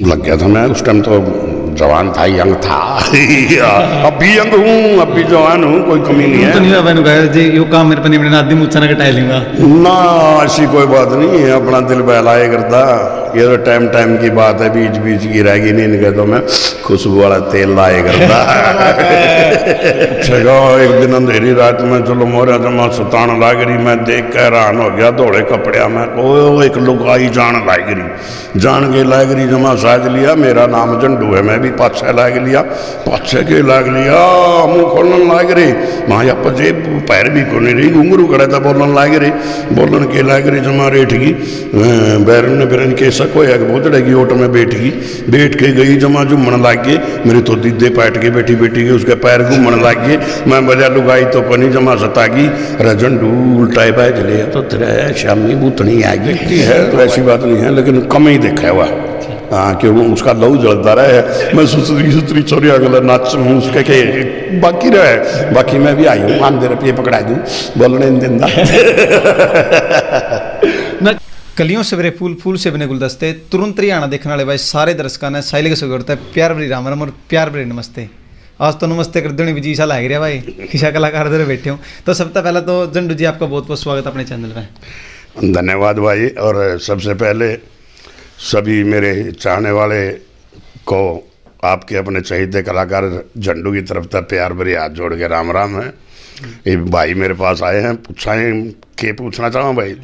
लग गया था मैं उस टाइम तो जवान था, यंग था। अब भी यंग हूँ, अब भी जवान हूँ, कोई कमी नहीं तो है। नहीं हुआ मैंने कहा जी यो काम मेरे पर नहीं बना आदि मुझसे ना कटाई लूंगा ना ऐसी कोई बात नहीं है, अपना दिल बहलाए करता। ये तो टाइम टाइम की बात है, बीच बीच की रहेगी नहीं, इनके तो मैं खुशबू वाला तेल लाए करता। छगा एक दिन अंधेरी रात में चलो मोरा जमा सुतान लाग रही, मैं देख के हैरान हो गया, दौड़े कपड़े में ओ एक लुगाई जान लाग रही, जान के लाग रही जमा साज लिया, मेरा नाम झंडू है, मैं भी पाछे लाग लिया, पाछे के लाग लिया, मुंह खोलन लाग रही, माँ आप जे पैर भी को नहीं रही, घुंगरू करे था, बोलन लाग रही, बोलन के लाग रही जमा रेठ गई, बैरन ने फिर के सको है बोतड़ेगी ओट में बैठ गई, बैठ के गई जमा झूमन लाग गए, मेरे तो दीदे पैट के बैठी बैठी गई, उसके पैर घूमने लाग गए, मैं बजा लुगाई तो कोनी जमा सतागी, रजंडू उल्टाए बाज ले तो तेरे शामी बूतनी आ गई है, तो ऐसी बात नहीं है, लेकिन कम ही देखा हुआ। हाँ क्यों उसका लहू जलता रहे, मैं सुतरी सुतरी छोरी अगला नाच हूँ उसके के बाकी रहे, बाकी मैं भी आई हूँ, आंधे रुपये पकड़ा दूँ बोलने दिन कलियों से बरे फूल फूल से बने गुलदस्ते तुरंत ही आना देखने वाले भाई सारे दर्शकों ने साइल के सुगरता है प्यार भरी राम राम और प्यार भरी नमस्ते। आज तो नमस्ते कर देने विजी सा लग रहा भाई, खिशा कलाकार इधर बैठे हूँ। तो सबसे पहले तो झंडू जी आपका बहुत बहुत स्वागत अपने चैनल में। धन्यवाद भाई। और सबसे पहले सभी मेरे चाहने वाले को आपके अपने चहेते कलाकार झंडू की तरफ से प्यार भरी हाथ जोड़ के राम राम है। ये भाई मेरे पास आए हैं, पूछाएं के पूछना चाहूँ भाई।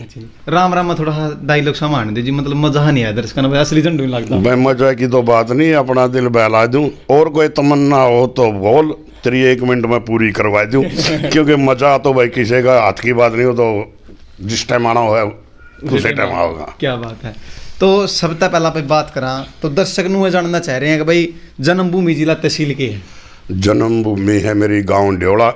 राम राम में थोड़ा डायलॉग सामान दे जी, मतलब मजा नहीं आया दर्शकों ने, असली झंडू नहीं लगता। मैं मजा की तो बात नहीं, अपना दिल बहला दूं, और कोई तमन्ना हो तो बोल, तेरी 1 मिनट में पूरी करवा दूं। क्योंकि मजा तो भाई किसी का हाथ की बात नहीं हो, तो जिस टाइम आना हो उसी टाइम आओगा। क्या बात है। तो सबसे पहला पे बात करा तो दर्शक नु जानना चाह रहे हैं कि भाई जन्मभूमि जिला तहसील के है? जन्मभूमि है मेरी गांव ड्योड़ा,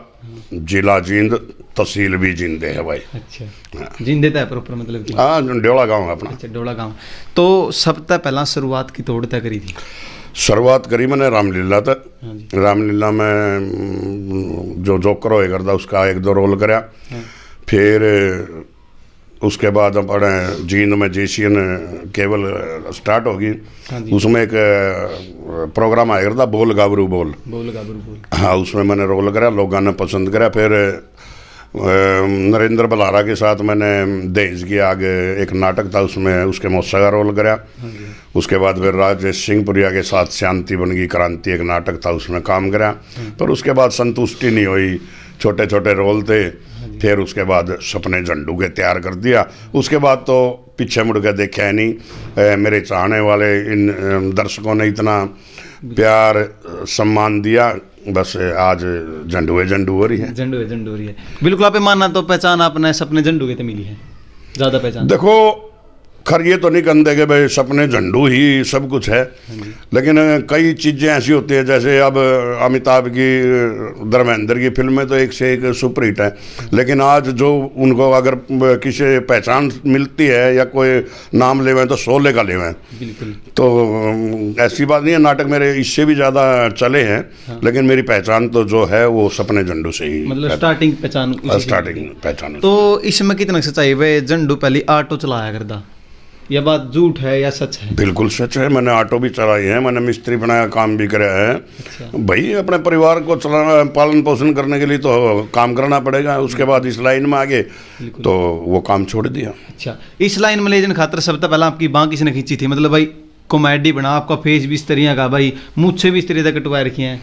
जिला जींद, तहसील भी जींदे है भाई। अच्छा जिंदे तो है प्रॉपर मतलब कि? हाँ ड्योड़ा गांव है अपना। अच्छा ड्योड़ा गांव। तो सबसे पहला शुरुआत की तोड़ तय करी थी? शुरुआत करी मैंने रामलीला तक। रामलीला में जो जोकर होए करता उसका 1-2 रोल कराया। फिर उसके बाद अपने जींद में जेशियन केवल स्टार्ट होगी, उसमें एक प्रोग्राम आया करता बोल गाबरू बोल। हाँ उसमें मैंने रोल करा, लोगों ने पसंद करा। फिर नरेंद्र बलारा के साथ मैंने देश की आग एक नाटक था, उसमें उसके मौसा का रोल करा। उसके बाद फिर राजेश सिंहपुरिया के साथ शांति बन गई क्रांति एक नाटक था, उसमें काम करा। पर उसके बाद संतुष्टि नहीं हुई, छोटे छोटे रोल थे। फिर उसके बाद सपने झंडू के तैयार कर दिया। उसके बाद तो पीछे मुड़ के देखा है नहीं। मेरे चाहने वाले इन दर्शकों ने इतना प्यार सम्मान दिया, बस आज झंडू हो रही है। झंडू हो रही है बिल्कुल। आप मानना तो पहचान आपने सपने झंडू के तो मिली है ज़्यादा पहचान? देखो खैर ये तो नहीं कहते कि भाई सपने झंडू ही सब कुछ है, लेकिन कई चीज़ें ऐसी होती है, जैसे अब अमिताभ की धर्मेंद्र की फिल्में तो एक से एक सुपरहिट है, लेकिन आज जो उनको अगर किसी पहचान मिलती है या कोई नाम लेवें तो शोले का लेवें। बिल्कुल। तो ऐसी बात नहीं है, नाटक मेरे इससे भी ज़्यादा चले हैं। हाँ। लेकिन मेरी पहचान तो जो है वो सपने झंडू से ही, मतलब स्टार्टिंग पहचान। तो इसमें कितना सच्चाई भाई? झंडू पहले ऑटो चलाया करता, यह बात झूठ है या सच है? बिल्कुल सच है, मैंने ऑटो भी चलाई है, मैंने मिस्त्री बनाया काम भी कराया है। अच्छा। भाई अपने परिवार को चलाना, पालन पोषण करने के लिए तो काम करना पड़ेगा। उसके बाद इस लाइन में आगे तो वो काम छोड़ दिया। अच्छा इस लाइन में ले जाने खातर सबसे पहले आपकी बाँ किसने खींची थी? मतलब भाई कॉमेडी बना, आपका फेस भी इस तरह का, भाई मुझसे भी इस तरह का कटवाए रखी हैं?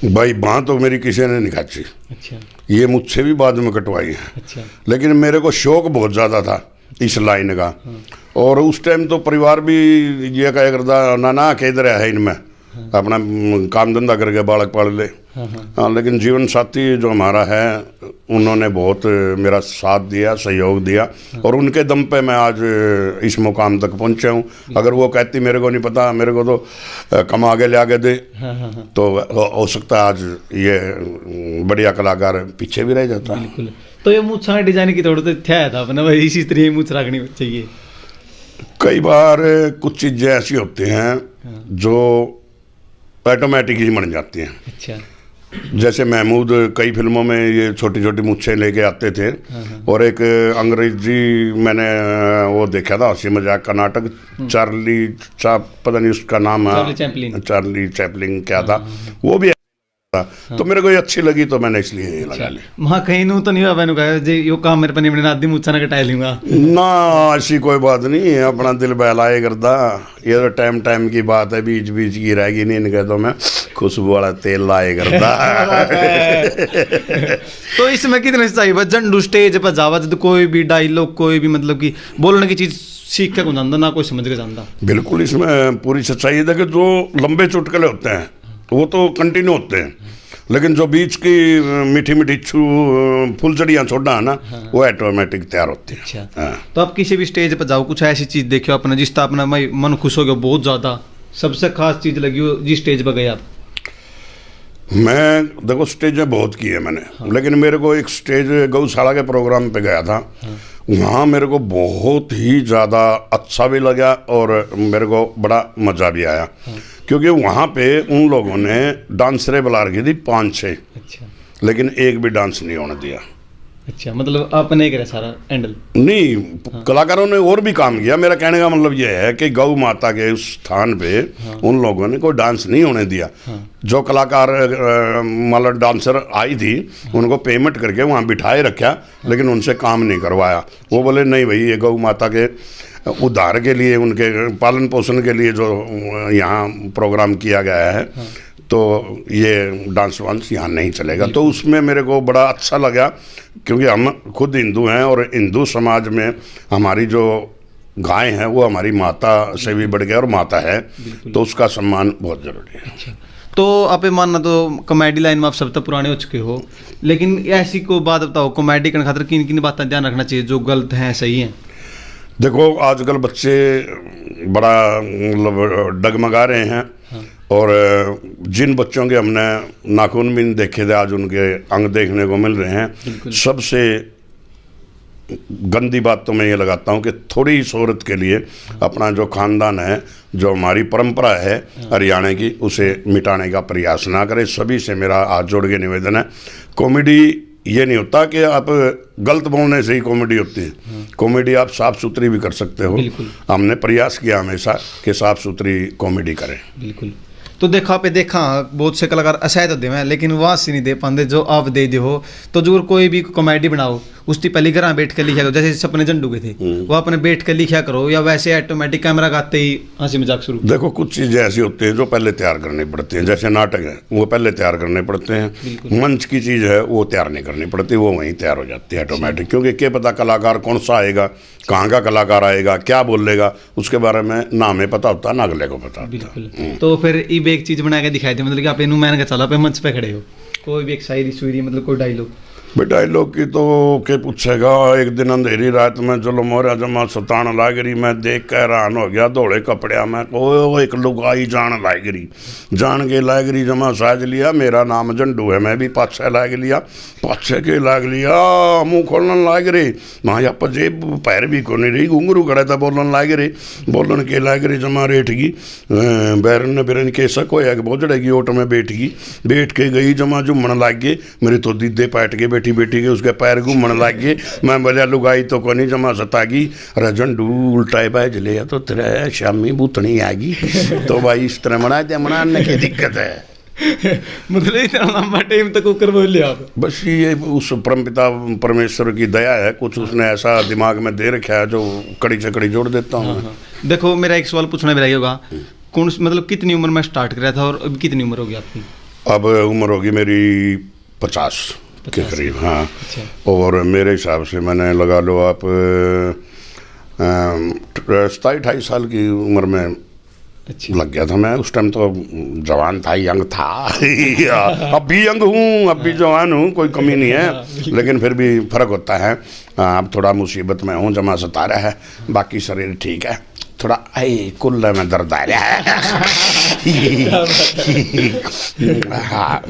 भाई बाँ तो मेरी किसी ने नहीं खाची। अच्छा ये मुझसे भी बाद में कटवाई है। अच्छा लेकिन मेरे को शौक बहुत ज़्यादा था इस लाइन का। हाँ। और उस टाइम तो परिवार भी ये कहा करता ना किधर है इनमें। हाँ। अपना काम धंधा करके बालक पाल ले। हाँ। हाँ लेकिन जीवन साथी जो हमारा है उन्होंने बहुत मेरा साथ दिया, सहयोग दिया। हाँ। और उनके दम पे मैं आज इस मुकाम तक पहुंचा हूँ। अगर वो कहती मेरे को नहीं पता, मेरे को तो कमा के ले आके दे। हाँ। तो हो सकता है आज ये बढ़िया कलाकार पीछे भी रह जाता। बिल्कुल। तो ये मूछ डिजाइन की थोड़ा तो था अपना भाई, इसी तरह मूछ रखनी चाहिए। कई बार कुछ चीज़ें ऐसी होती हैं जो ऑटोमेटिक ही बन जाती हैं। अच्छा जैसे महमूद कई फिल्मों में ये छोटी छोटी मुच्छें लेके आते थे। और एक अंग्रेजी मैंने वो देखा था हंसी मजाक का नाटक, चार्ली पता नहीं उसका नाम है, चार्ली चैपलिन क्या था, वो भी था। तो मेरे को ये अच्छी लगी तो मैंने इसलिए ये लगा ली। वहाँ कहीं नू तो नहीं हुआ मैंने कहा जी यो काम मेरे पर नहीं बने आदमी मुच्छा ना कटा लूंगा ना, ऐसी कोई बात नहीं, अपना दिल बहलाए करता। ये तो टाइम टाइम की बात है, बीच बीच की रहेगी नहीं, इनके तो मैं खुशबू वाला तेल लाए करता। तो इसमें कितने चाहिए बस झंडू स्टेज पर जावा तो कोई भी डायलॉग कोई भी मतलब कि बोलने की चीज सीख के को जानता ना कोई समझ के जानता। बिल्कुल, इसमें पूरी सच्चाई है कि जो लंबे चुटकुले होते हैं वो तो कंटिन्यू होते हैं, लेकिन जो बीच की मीठी मीठी फुलझड़ियाँ छोड़ना है ना, वो ऑटोमेटिक तैयार होती है। अच्छा। तो आप किसी भी स्टेज पर जाओ, कुछ ऐसी चीज देखियो अपने जिसका अपना मन खुश हो गया बहुत ज्यादा, सबसे खास चीज लगी हो जिस स्टेज पर गए आप? मैं देखो स्टेजें बहुत की है मैंने, लेकिन मेरे को एक स्टेज गौशाला के प्रोग्राम पे गया था। वहाँ मेरे को बहुत ही ज़्यादा अच्छा भी लगा और मेरे को बड़ा मज़ा भी आया, क्योंकि वहाँ पे उन लोगों ने डांसरें बुला रखी थी 5-6। अच्छा। लेकिन एक भी डांस नहीं होने दिया। अच्छा, मतलब आपने ही करा सारा हैंडल? नहीं, कलाकारों ने और भी काम किया। मेरा कहने का मतलब यह है कि गौ माता के उस स्थान पे उन लोगों ने कोई डांस नहीं होने दिया। जो कलाकार मतलब डांसर आई थी उनको पेमेंट करके वहाँ बिठाए रखा, लेकिन उनसे काम नहीं करवाया। वो बोले नहीं भाई, ये गौ माता के उद्धार के लिए, उनके पालन पोषण के लिए जो यहाँ प्रोग्राम किया गया है, तो ये डांस वांस यहाँ नहीं चलेगा। तो उसमें मेरे को बड़ा अच्छा लगा, क्योंकि हम खुद हिंदू हैं और हिंदू समाज में हमारी जो गाय है वो हमारी माता से भी बढ़ गया और माता है, तो उसका सम्मान बहुत ज़रूरी है। अच्छा। तो आप मानना तो कॉमेडी लाइन में आप सब तक पुराने हो चुके हो, लेकिन ऐसी को बात बताओ कॉमेडी करने खातिर किन किन बातें ध्यान रखना चाहिए जो गलत हैं सही हैं? देखो आजकल बच्चे बड़ा मतलब डगमगा रहे हैं। और जिन बच्चों के हमने नाखून भी नहीं देखे थे, आज उनके अंग देखने को मिल रहे हैं। सबसे गंदी बात तो मैं ये लगाता हूँ कि थोड़ी ही शोहरत के लिए अपना जो खानदान है, जो हमारी परंपरा है हरियाणा की, उसे मिटाने का प्रयास ना करें। सभी से मेरा हाथ जोड़ के निवेदन है। कॉमेडी ये नहीं होता कि आप गलत बोलने से ही कॉमेडी होती है। कॉमेडी आप साफ सुथरी भी कर सकते हो। हमने प्रयास किया हमेशा कि साफ सुथरी कॉमेडी करें। बिल्कुल। तो देखा बहुत से कलाकार असहाय दे हैं, लेकिन वहाँ से नहीं दे पाते जो आप दे हो। तो जो कोई भी कॉमेडी बनाओ उसकी पहले घर बैठ कर लिखा करो, जैसे सपने झंडू के थे वो अपने बैठ कर लिखा करो, या वैसे ऑटोमेटिक कैमरा गाते ही हंसी मजाक शुरू? देखो कुछ चीज़ें ऐसी होती हैं जो पहले तैयार करनी पड़ती हैं, जैसे नाटक है वो पहले तैयार करने पड़ते हैं। मंच की चीज़ है वो तैयार नहीं करनी पड़ती, वो वहीं तैयार हो जाती है ऑटोमेटिक। क्योंकि क्या पता कलाकार कौन सा आएगा, कहाँ का कलाकार आएगा, क्या बोलेगा, उसके बारे में ना हमें पता होता ना अगले को पता। बिल्कुल। तो फिर एक चीज़ बना के दिखाई थी, मतलब कि आप इन मैंने चला पे मंच पे खड़े हो, कोई भी एक शायरी शुरी मतलब कोई डायलॉग? डायलॉग की तो के पूछेगा। एक दिन अंधेरी रात में चलो मोरा जमा सतान लागरी, मैं देख के हैरान हो गया धोले कपड़िया में, ओ एक लुगाई जान लागरी, जान के लागरी जमा साज लिया, मेरा नाम झंडू है, मैं भी पाछे लाग लिया, पाछे के लाग लिया, मुँह खोलन लाग रही, वहाँ आप जेब पैर भी को नहीं रही, घुंगरू खड़ा था, बोलन लाग रही, बोलन के लाग रही जमा रेठ गई, बैरन बिरन के शक होया कि बहुत जड़ेगी, ओट में बैठ गई, बैठ के गई जमा जुम्मन लाग गए, मेरे तो दीदे पैट के बैठी बैठी के उसके पैर घूमने लग गए। मैं बोलिया लुगाई तो को नहीं जमा सतागी, अरे झंडू उल्टा बाज लिया तो तेरे शामी भूतनी आगी। तो भाई इस तरह मनाने की दिक्कत है। मतलब इतना लंबा टाइम तक कर बोल लिया आप? बस ये उस परमपिता परमेश्वर की दया है, कुछ उसने ऐसा दिमाग में दे रखा है जो कड़ी से कड़ी जोड़ देता हूँ। देखो मेरा एक सवाल पूछना भी होगा, कौन मतलब कितनी उम्र में स्टार्ट कराया था और अब कितनी उम्र होगी आपकी? अब उम्र होगी मेरी 50 के करीब। हाँ। अच्छा। और मेरे हिसाब से मैंने लगा लो आप 27-28 साल की उम्र में लग गया था मैं। उस टाइम तो जवान था, यंग था। अब भी यंग हूँ, अब भी जवान हूँ, कोई कमी नहीं है, लेकिन फिर भी फर्क होता है। अब थोड़ा मुसीबत में हूँ, जमा सता रहा है, बाकी शरीर ठीक है, थोड़ा कुल्ले में दर्द आ रहा है। हाँ।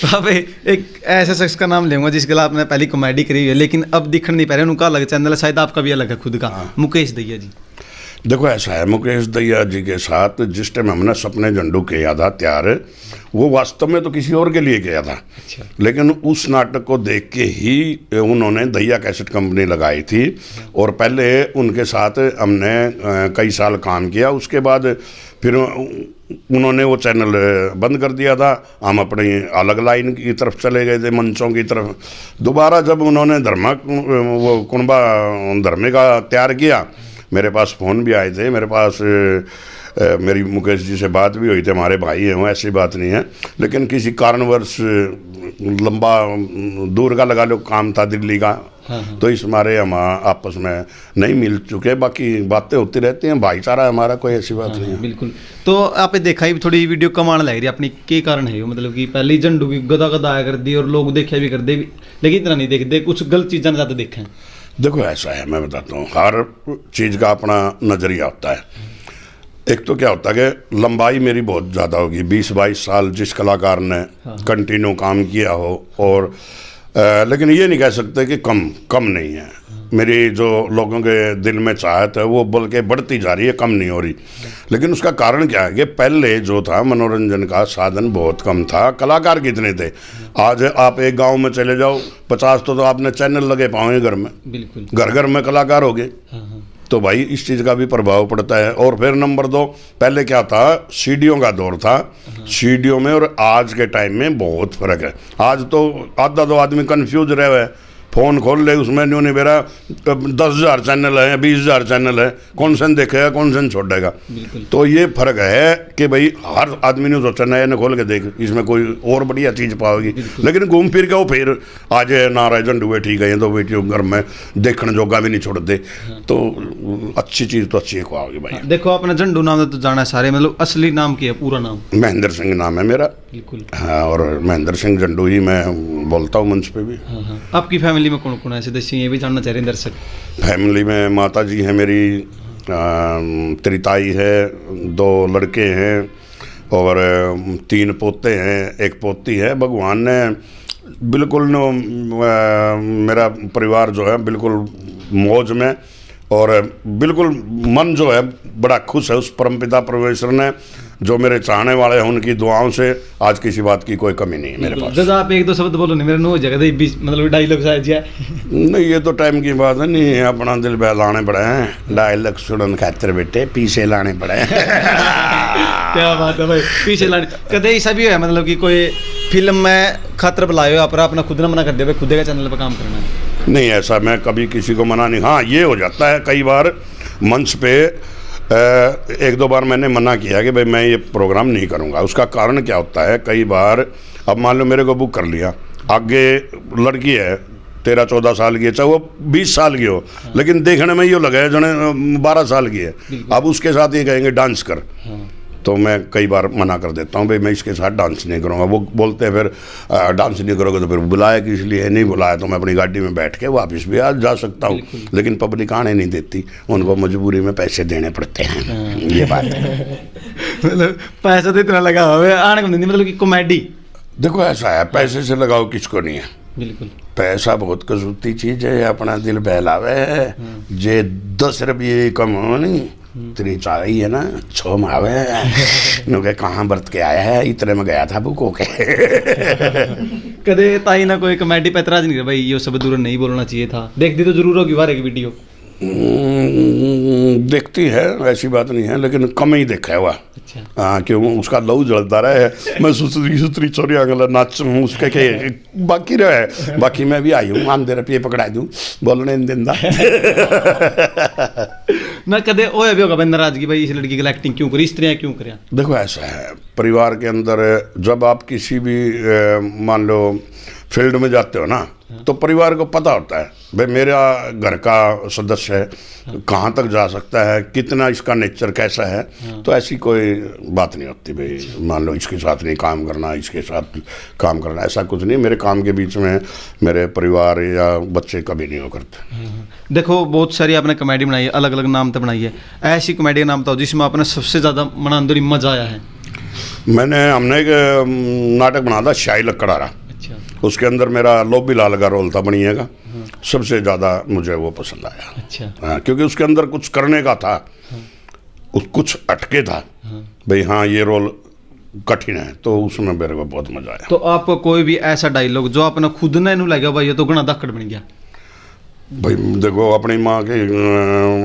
तो अब एक ऐसे शख्स का नाम लेंगे जिसके लिए आपने पहली कॉमेडी करी है, लेकिन अब दिखने नहीं पा रहे, उनका अलग चैनल है, शायद आपका भी अलग है खुद का, मुकेश दहिया जी। देखो ऐसा है, मुकेश दहिया जी के साथ जिस टाइम हमने सपने झंडू किया था तैयार, वो वास्तव में तो किसी और के लिए किया था। अच्छा। लेकिन उस नाटक को देख के ही उन्होंने दहिया कैसेट कंपनी लगाई थी, और पहले उनके साथ हमने कई साल काम किया। उसके बाद फिर उन्होंने वो चैनल बंद कर दिया था, हम अपनी अलग लाइन की तरफ चले गए थे, मंचों की तरफ। दोबारा जब उन्होंने वो कुंबा धर्मे का तैयार किया, मेरे पास फ़ोन भी आए थे, मेरे पास मेरी मुकेश जी से बात भी हुई थी, हमारे भाई हैं वो, ऐसी बात नहीं है। लेकिन किसी कारणवश लंबा दूर का लगा लो काम था दिल्ली का, हाँ। तो इस मारे हम आपस में नहीं मिल चुके। बाकी बातें होती रहती हैं, भाईचारा है हमारा, कोई ऐसी बात नहीं है। बिल्कुल। तो आपने देखा ही थोड़ी वीडियो कमाण लग रही अपनी, के कारण है मतलब कि पहले झंडू की गदा गदा आया कर दी और लोग देखे भी कर दे, लेकिन इतना नहीं देखते, कुछ गलत चीज़ें ज़्यादा देखें। देखो ऐसा है, मैं बताता हूँ, हर चीज़ का अपना नज़रिया होता है। एक तो क्या होता है कि लंबाई मेरी बहुत ज़्यादा होगी, 20-22 साल जिस कलाकार ने कंटिन्यू काम किया हो, और लेकिन ये नहीं कह सकते कि कम नहीं है। मेरी जो लोगों के दिल में चाहत है वो बल्कि बढ़ती जा रही है, कम नहीं हो रही। लेकिन उसका कारण क्या है कि पहले जो था मनोरंजन का साधन बहुत कम था, कलाकार कितने थे। आज आप एक गांव में चले जाओ, 50 तो आपने चैनल लगे पाओगे घर में, बिल्कुल, घर घर में कलाकार हो गए। तो भाई इस चीज़ का भी प्रभाव पड़ता है। और फिर नंबर 2, पहले क्या था, सीडीओ का दौर था। सीडीओ में और आज के टाइम में बहुत फर्क है। आज तो आधा दो आदमी कंफ्यूज रहे हुए हैं, फ़ोन खोल ले उसमें न्यू नहीं मेरा 10,000 चैनल है, 20,000 चैनल है, कौन सा देखेगा कौन सा छोड़ेगा। तो ये फर्क है कि भाई हर आदमी ने सोचा नया ने खोल के देख, इसमें कोई और बढ़िया चीज़ पाओगी। लेकिन घूम फिर के वो फिर आज नाराज झंडुए ठीक है, तो बेटियों घर में देखने जोगा भी नहीं छोड़ते। तो अच्छी चीज़ तो अच्छी खुआओगी भाई। देखो अपना झंडू नाम तो जाना है सारे, मतलब असली नाम क्या है, पूरा नाम? महेंद्र सिंह नाम है मेरा। बिल्कुल। हाँ, और महेंद्र सिंह झंडू ही मैं बोलता हूँ मंच पे भी। हाँ। आपकी फैमिली में कौन कौन है ऐसे दस्यु, ये भी जानना चाह रहे हैं दर्शक। फैमिली में माता जी हैं मेरी, त्रिताई है, 2 लड़के हैं और 3 पोते हैं, 1 पोती है। भगवान ने बिल्कुल मेरा परिवार जो है बिल्कुल मौज में, और बिल्कुल मन जो है बड़ा खुश है उस परमपिता परमेश्वर ने, जो मेरे चाहने वाले हैं उनकी दुआओं से आज किसी बात की कोई कमी नहीं है मेरे पास। जब आप 1-2 शब्द बोलो नहीं, मेरे नो जगह मतलब डायलॉग शायद जी नहीं, ये तो टाइम की बात है, नहीं अपना दिल बहलाने पड़े हैं, डायलॉग सुनने खातिर बेटे पीछे लाने पड़े हैं। क्या बात है भाई, पीछे लाने कदे ऐसा भी है मतलब कि कोई फिल्म में खतर बुलाए हो, अपना खुद ना मना कर दे खुद का चैनल पर काम करना है? नहीं, ऐसा मैं कभी किसी को मना नहीं। हाँ, ये हो जाता है कई बार मंच पे 1-2 बार मैंने मना किया कि भाई मैं ये प्रोग्राम नहीं करूँगा। उसका कारण क्या होता है, कई बार अब मान लो मेरे को बुक कर लिया, आगे लड़की है 13-14 साल की है, चाहे वो 20 साल की हो, लेकिन देखने में ये लगा है जने 12 साल की है। अब उसके साथ ये कहेंगे डांस कर, तो मैं कई बार मना कर देता हूँ, भाई मैं इसके साथ डांस नहीं करूँगा। वो बोलते हैं फिर डांस नहीं करोगे तो फिर बुलाया किस लिए, नहीं बुलाया तो मैं अपनी गाड़ी में बैठ के वापस भी आ जा सकता हूँ। लेकिन पब्लिक आने नहीं देती, उनको मजबूरी में पैसे देने पड़ते हैं। ये बात है। मतलब पैसा तो इतना लगा हुआ है आने को नहीं, मतलब कि कॉमेडी। देखो ऐसा है, पैसे से लगाओ किसको नहीं है। बिल्कुल, पैसा बहुत कसूती चीज़ है, अपना दिल बहलावे है। जे 10 रुपये कम हो नहीं, तेरी चाही है ना 6 मावे नुके कहाँ बरत के आया है, इतने में गया था बुक होके। कदे ताई ना कोई कमेडी पे एतराज नहीं, भाई ये सब दूर नहीं बोलना चाहिए था, देख दी तो जरूर होगी बार एक वीडियो? देखती है, ऐसी बात नहीं है, लेकिन कम ही देखा है वह। अच्छा। हाँ, क्यों उसका लहू जलता रहे, मैं सुतरी चोरी अगला नाच हूँ उसके के बाकी रहे। बाकी मैं भी आई हूँ, आंधे रुपये पकड़ा दूँ बोलने दिन दा। ना कदे ओए भी होगा भाई नाराजगी, भाई इस लड़की की एक्टिंग क्यों करी, इस तरह क्यों करें? देखो ऐसा है, परिवार के अंदर जब आप किसी भी मान लो फील्ड में जाते हो ना, तो परिवार को पता होता है भाई मेरा घर का सदस्य है, कहाँ तक जा सकता है, कितना इसका नेचर कैसा है। तो ऐसी कोई बात नहीं होती भाई मान लो इसके साथ नहीं काम करना, इसके साथ काम करना, ऐसा कुछ नहीं। मेरे काम के बीच में मेरे परिवार या बच्चे कभी नहीं हो करते। देखो बहुत सारी आपने कॉमेडी बनाई है, अलग अलग नाम तो बनाई है, ऐसी कॉमेडी का नाम बताओ जिसमें आपने सबसे ज़्यादा मनांदरी मजा आया है। हमने एक नाटक बना था शाही लकड़ारा, उसके अंदर मेरा लोबी लाल का रोल था बनिए का, सबसे ज़्यादा मुझे वो पसंद आया। अच्छा। हाँ, क्योंकि उसके अंदर कुछ करने का था। कुछ अटके था भाई, हाँ ये रोल कठिन है, तो उसमें मेरे को बहुत मजा आया। तो आपको कोई भी ऐसा डायलॉग जो आपने खुद ने नू लगे भाई ये तो घना दक्कड़ बन गया? भाई देखो, अपनी माँ के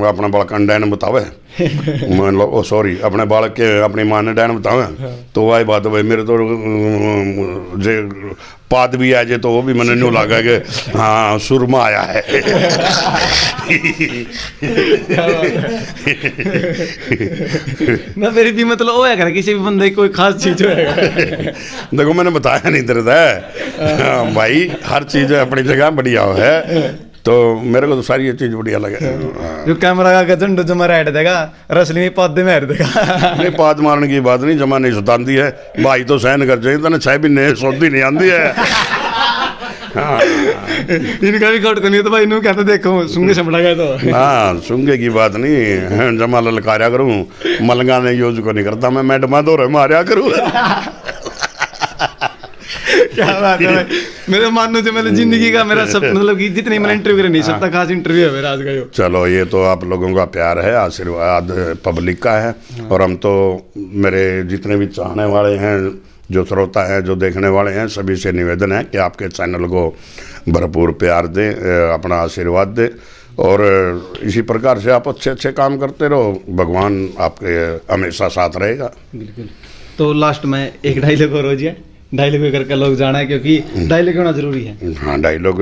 अपने बालक डैन बतावे मतलब सॉरी अपने बालक के अपनी माँ ने डैन बतावे, तो वही बात भाई मेरे तो जे पाद भी आ जाए तो वो भी मैंने न्यू लगा कि हाँ सुरमा आया है। ना मेरी भी मतलब वो है कर किसी भी बंदे की कोई खास चीज होएगा। देखो मैंने बताया नहीं तेरे से भाई, हर चीज अपनी जगह बढ़िया है, तो मेरे को तो सारी ये चीज बढ़िया लगे। जो कैमरा का झंडू जमा रेड देगा रसली में पौधे में हर देगा। नहीं पाद मारने की बात नहीं, जमा नहीं सताती है भाई, तो सहन कर जाए तो 6 महीने सोती नहीं आती है। हाँ इनका भी कट नहीं तो भाई इन्हों कहते देखो सुंगे समझा गया तो हाँ सुंगे की बात नहीं, जमा ललकारा करूँ मलंगा ने यूज को नहीं करता, मैं मैडमा दो रहे मारा करूँ। क्या बात है भाई, मेरे मानो जो मैंने जिंदगी का मेरा सब मतलब कि जितनी मैंने इंटरव्यू करे नहीं सबका खास इंटरव्यू है मेरा आज का। चलो ये तो आप लोगों का प्यार है, आशीर्वाद पब्लिक का है, और हम तो मेरे जितने भी चाहने वाले हैं, जो श्रोता हैं, जो देखने वाले हैं, सभी से निवेदन है कि आपके चैनल को भरपूर प्यार दें, अपना आशीर्वाद दें, और इसी प्रकार से आप अच्छे अच्छे काम करते रहो, भगवान आपके हमेशा साथ रहेगा। बिल्कुल। तो लास्ट में एक डायलॉग और हो जाए, डायलॉग करके लोग जाना है क्योंकि डायलॉग होना जरूरी है। हाँ डायलॉग,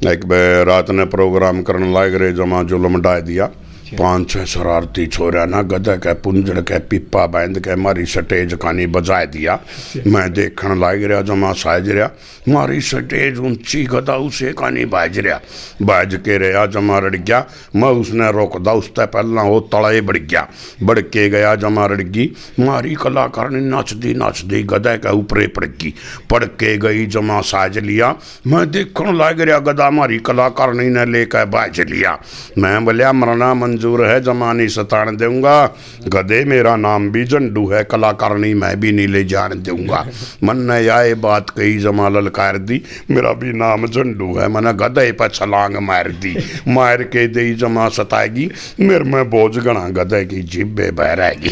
एक रात ने प्रोग्राम करने लायक रे जमा जुलम डाय दिया, 5-6 शरारती छोरा ना गधा के पुंजड़ के पिप्पा बांध के मारी स्टेज कानी बजाए दिया, मैं देखने लायक रहा जमा साज रहा, मारी स्टेज ऊंची गधा उसे कानी बाज रहा, बाज के रहा जमा रड़ गया, मैं उसने रोकदा उससे पहला वो तड़े बढ़ गया, बढ़ के गया जमा रड़ गई, मारी कलाकार ने नाचदी गधा के ऊपरे पड़ गई, पड़ के गई जमा साज लिया, मैं देखने लायक रहा गधा मारी कलाकार ने लेकर बाज लिया, मैं बोलिया मरना मंजूर है जमा नहीं सतान दूंगा, गधे मेरा नाम भी झंडू है, कलाकारनी मैं भी नहीं ले जान दूंगा, मन ने आए बात कही जमा ललकार दी, मेरा भी नाम झंडू है, मैंने गधे पर छलांग मार दी, मार के दे जमा सताएगी, मेरे में बोझ गणा गधे की जिब्बे बह रहेगी।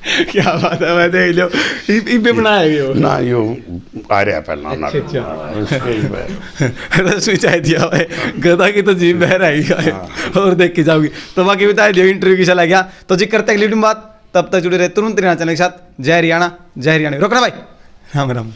क्या बात है भाई, देख लो इबे बनाया ना यो आ रहा पहला ना रसोई चाय दिया भाई, गधा की तो जीभ बह रहेगी और देख के जाओगी। तो बाकी बताया दियो इंटरव्यू की चला गया, तो जी करते अगली बात, तब तक जुड़े रहे तुरंत चैनल के साथ। जय हरियाणा, जय हरियाणा। रोकना भाई, राम राम।